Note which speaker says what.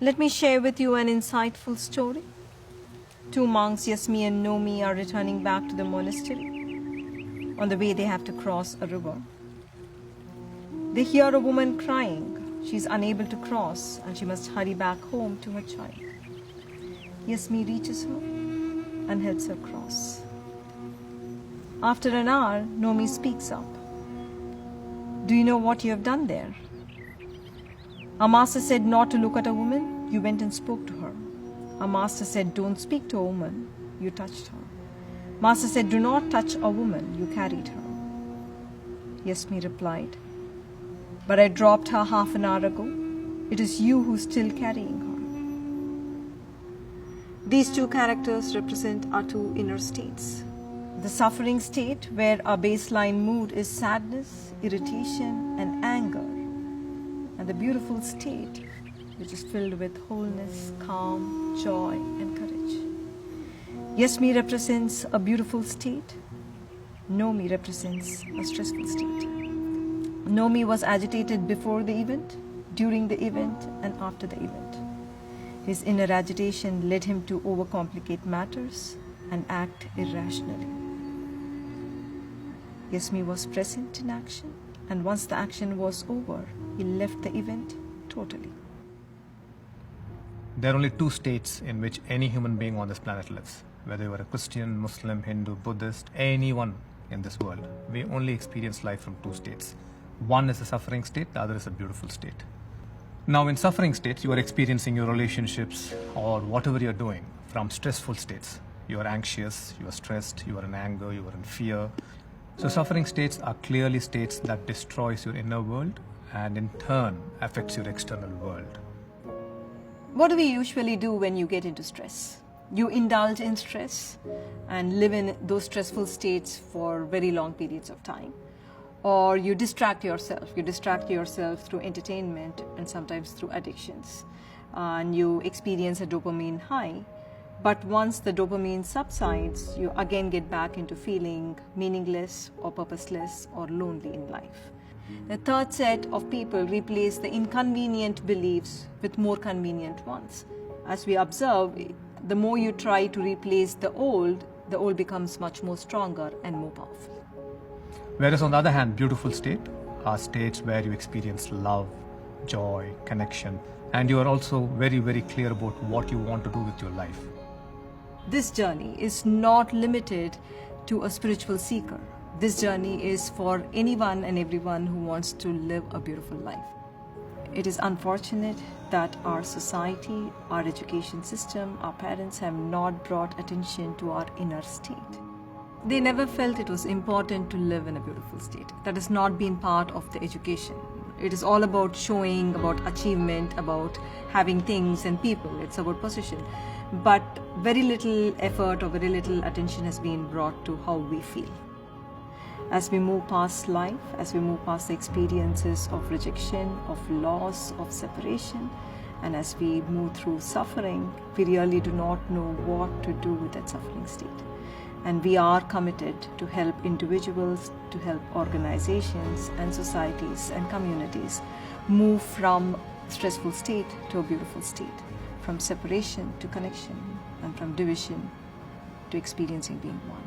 Speaker 1: Let me share with you an insightful story. Two monks, Yasmi and Nomi, are returning back to the monastery. On the way, they have to cross a river. They hear a woman crying. She is unable to cross and she must hurry back home to her child. Yasmi reaches her and helps her cross. After an hour, Nomi speaks up. Do you know what you have done there? Our master said not to look at a woman. You went and spoke to her. Our master said don't speak to a woman. You touched her. Master said do not touch a woman. You carried her. Yasmi replied, but I dropped her half an hour ago. It is you who's still carrying her. These two characters represent our two inner states. The suffering state, where our baseline mood is sadness, irritation, and anger. And the beautiful state, which is filled with wholeness, calm, joy, and courage. Yasmi represents a beautiful state. Nomi represents a stressful state. Nomi was agitated before the event, during the event, and after the event. His inner agitation led him to overcomplicate matters and act irrationally. Yasmi was present in action, and once the action was over, he left the event totally.
Speaker 2: There are only two states in which any human being on this planet lives. Whether you are a Christian, Muslim, Hindu, Buddhist, anyone in this world, we only experience life from two states. One is a suffering state, the other is a beautiful state. Now in suffering states, you are experiencing your relationships or whatever you're doing from stressful states. You are anxious, you are stressed, you are in anger, you are in fear. So suffering states are clearly states that destroys your inner world and in turn affects your external world.
Speaker 1: What do we usually do when you get into stress? You indulge in stress and live in those stressful states for very long periods of time. Or you distract yourself. You distract yourself through entertainment and sometimes through addictions. And you experience a dopamine high. But once the dopamine subsides, you again get back into feeling meaningless or purposeless or lonely in life. The third set of people replace the inconvenient beliefs with more convenient ones. As we observe, the more you try to replace the old becomes much more stronger and more powerful.
Speaker 2: Whereas on the other hand, beautiful state are states where you experience love, joy, connection, and you are also very, very clear about what you want to do with your life.
Speaker 1: This journey is not limited to a spiritual seeker. This journey is for anyone and everyone who wants to live a beautiful life. It is unfortunate that our society, our education system, our parents have not brought attention to our inner state. They never felt it was important to live in a beautiful state. That has not been part of the education. It is all about showing, about achievement, about having things and people. It's about position. But very little effort or very little attention has been brought to how we feel. As we move past life, as we move past the experiences of rejection, of loss, of separation, and as we move through suffering, we really do not know what to do with that suffering state. And we are committed to help individuals, to help organizations and societies and communities move from stressful state to a beautiful state, from separation to connection, and from division to experiencing being one.